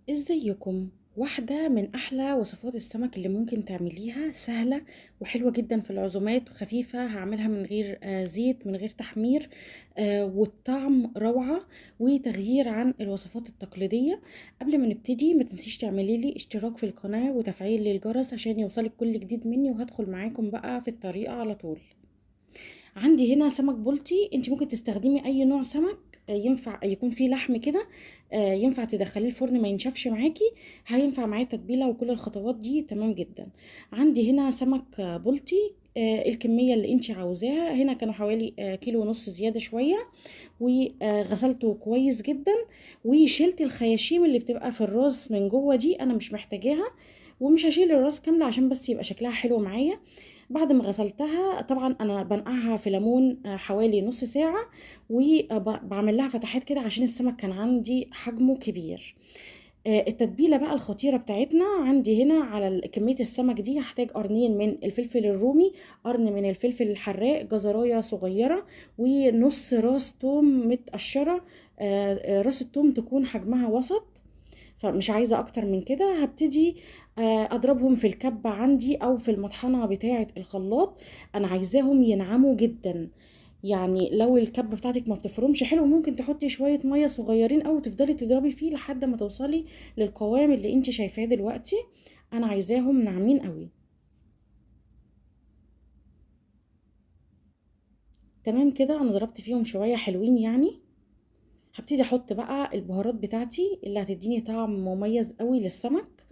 ازيكم؟ واحدة من أحلى وصفات السمك اللي ممكن تعمليها، سهلة وحلوة جدا في العزومات وخفيفة. هعملها من غير زيت، من غير تحمير، والطعم روعة وتغيير عن الوصفات التقليدية. قبل ما نبتدي ما تنسيش تعملي لي اشتراك في القناة وتفعيل للجرس عشان يوصلك كل جديد مني، وهدخل معاكم بقى في الطريقة على طول. عندي هنا سمك بلطي، انت ممكن تستخدمي اي نوع سمك ينفع يكون فيه لحم كده. ينفع تدخليه الفرن ما ينشفش معاكي، هينفع معاه تتبيله وكل الخطوات دي تمام جدا. عندي هنا سمك بلطي، الكميه اللي انت عاوزاها. هنا كانوا حوالي كيلو ونص زياده شويه، وغسلته كويس جدا، وشلت الخياشيم اللي بتبقى في الراس من جوه دي، انا مش محتاجاها. ومش هشيل الراس كامله عشان بس يبقى شكلها حلو معايا. بعد ما غسلتها طبعا انا بنقعها في ليمون حوالي نص ساعة، وبعمل لها فتحات كده عشان السمك كان عندي حجمه كبير. التتبيلة بقى الخطيرة بتاعتنا، عندي هنا على كمية السمك دي هحتاج قرنين من الفلفل الرومي، قرن من الفلفل الحراق، جزراية صغيرة، ونص راس توم متقشرة. راس التوم تكون حجمها وسط، فمش عايزة اكتر من كده. هبتدي اضربهم في الكبة عندي او في المطحنة بتاعة الخلاط. انا عايزاهم ينعموا جدا، يعني لو الكبة بتاعتك ما بتفرمش حلو ممكن تحطي شوية مية صغيرين او تفضلي تضربي فيه لحد ما توصلي للقوام اللي انت شايفاه دلوقتي. انا عايزاهم ناعمين قوي. تمام كده، انا ضربت فيهم شوية حلوين يعني. هبتدي احط بقى البهارات بتاعتي اللي هتديني طعم مميز قوي للسمك.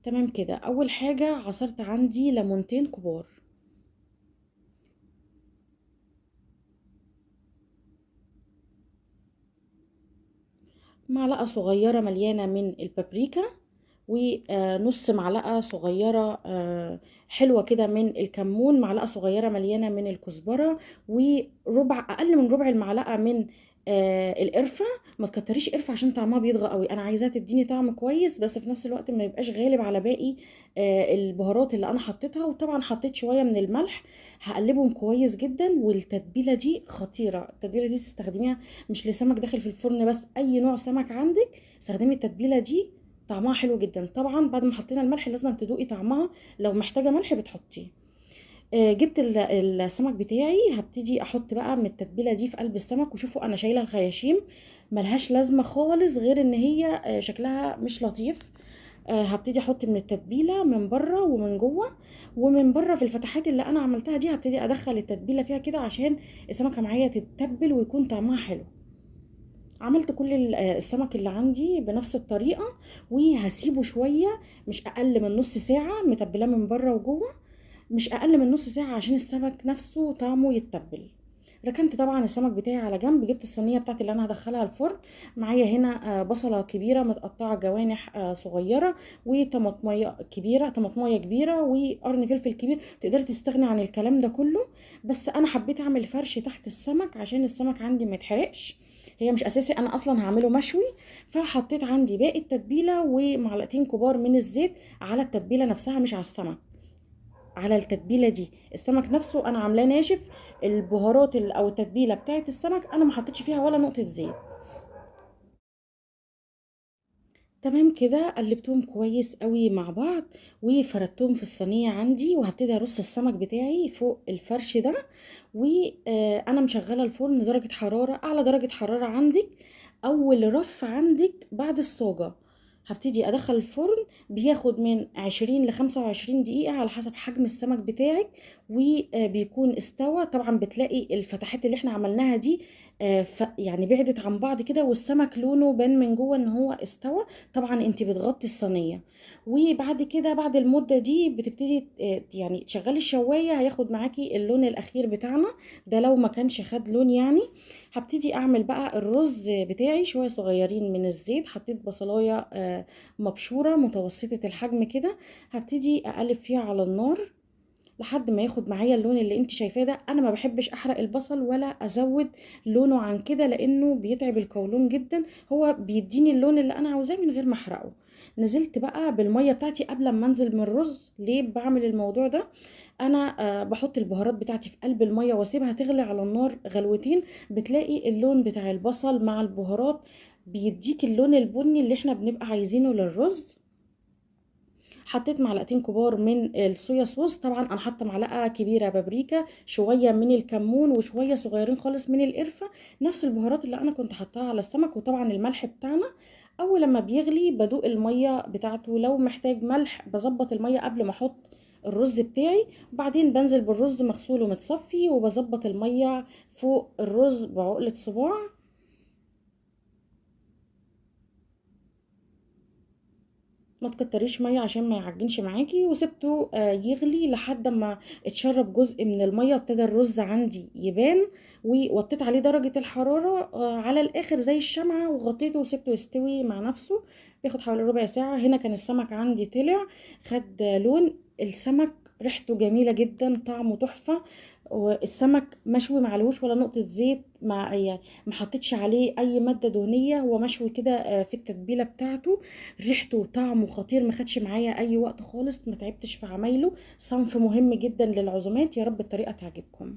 تمام كده، اول حاجة عصرت عندي ليمونتين كبار، معلقة صغيرة مليانة من البابريكا، ونص معلقة صغيرة حلوة كده من الكمون، معلقة صغيرة مليانة من الكزبرة، وربع أقل من ربع المعلقة من القرفة. ما تكتريش قرفة عشان طعمها بيضغى قوي، أنا عايزاها تديني طعم كويس بس في نفس الوقت ما يبقاش غالب على باقي البهارات اللي أنا حطيتها. وطبعا حطيت شوية من الملح. هقلبهم كويس جدا، والتتبيلة دي خطيرة. التتبيلة دي تستخدميها مش لسمك داخل في الفرن بس، أي نوع سمك عندك استخدمي التتبيلة دي، طعمها حلو جدا. طبعا بعد ما حطينا الملح لازم تدوقي طعمها، لو محتاجه ملح بتحطيه. جبت السمك بتاعي، هبتدي احط بقى من التتبيله دي في قلب السمك. وشوفوا انا شايله الخياشيم، ملهاش لازمه خالص غير ان هي شكلها مش لطيف. هبتدي احط من التتبيله من بره ومن جوه. ومن بره في الفتحات اللي انا عملتها دي هبتدي ادخل التتبيله فيها كده عشان السمكه معايا تتبل ويكون طعمها حلو. عملت كل السمك اللي عندي بنفس الطريقة، وهسيبه شوية، مش أقل من نص ساعة، متبلاه من بره وجوه. مش أقل من نص ساعة عشان السمك نفسه طعمه يتبل. ركنت طبعا السمك بتاعي على جنب، جبت الصينية بتاعتي اللي انا هدخلها الفرن. معايا هنا بصلة كبيرة متقطعة جوانح صغيرة، وطماطمية كبيرة، طماطمية كبيرة، وقرن فلفل كبير. تقدري تستغني عن الكلام ده كله، بس انا حبيت اعمل فرش تحت السمك عشان السمك عندي ما يتحرقش. هي مش اساسي، انا اصلا هعمله مشوي. فحطيت عندي باقي التتبيله ومعلقتين كبار من الزيت على التتبيله نفسها، مش على السمك، على التتبيله دي. السمك نفسه انا عاملاه ناشف. البهارات او التتبيله بتاعت السمك انا ما حطيتش فيها ولا نقطه زيت. تمام كده، قلبتهم كويس قوي مع بعض، وفردتهم في الصينيه عندي. وهبتدي ارص السمك بتاعي فوق الفرش ده. وانا مشغله الفرن درجه حراره اعلى درجه حراره عندك. اول رف عندك بعد الصاجه هبتدي ادخل الفرن، بياخد من 20 ل 25 دقيقة على حسب حجم السمك بتاعك. وبيكون استوى. طبعا بتلاقي الفتحات اللي احنا عملناها دي يعني بعدت عن بعض كده، والسمك لونه بان من جوه ان هو استوى. طبعا انت بتغطي الصينيه. وبعد كده بعد المده دي بتبتدي يعني تشغلي الشوايه، هياخد معاكي اللون الاخير بتاعنا ده لو ما كانش خد لون يعني. هبتدي اعمل بقى الرز بتاعي. شويه صغيرين من الزيت، حطيت بصلايه مبشوره متوسطه الحجم كده. هبتدي اقلب فيها على النار لحد ما ياخد معايا اللون اللي انت شايفاه ده. انا ما بحبش احرق البصل ولا ازود لونه عن كده، لانه بيتعب القولون جدا. هو بيديني اللون اللي انا عاوزاه من غير ما احرقه. نزلت بقى بالميه بتاعتي قبل ما انزل من الرز. ليه بعمل الموضوع ده؟ انا بحط البهارات بتاعتي في قلب الميه واسيبها تغلي على النار غلوتين، بتلاقي اللون بتاع البصل مع البهارات بيديك اللون البني اللي احنا بنبقى عايزينه للرز. حطيت معلقتين كبار من الصويا صوص، طبعا انا حاطه معلقه كبيره بابريكا، شويه من الكمون وشويه صغيرين خالص من القرفه، نفس البهارات اللي انا كنت حطاها على السمك، وطبعا الملح بتاعنا. اول لما بيغلي بدوق الميه بتاعته، لو محتاج ملح بظبط الميه قبل ما احط الرز بتاعي، وبعدين بنزل بالرز مغسول ومتصفي، وبظبط الميه فوق الرز بعقله صباع. ما تكتريش ميه عشان ما يعجنش معاكي، وسبته يغلي لحد ما اتشرب جزء من الميه، ابتدى الرز عندي يبان، ووطيت عليه درجه الحراره على الاخر زي الشمعه، وغطيته وسبته يستوي مع نفسه. بياخد حوالي ربع ساعه. هنا كان السمك عندي طلع، خد لون السمك، ريحته جميله جدا، طعمه تحفه. والسمك مشوي معلهوش ولا نقطه زيت، مع يعني ما حطيتش عليه اي ماده دهنيه، هو مشوي كده في التتبيله بتاعته. ريحته وطعمه خطير، ما خدش معايا اي وقت خالص، ما تعبتش في عمايله. صنف مهم جدا للعزومات. يا رب الطريقه تعجبكم.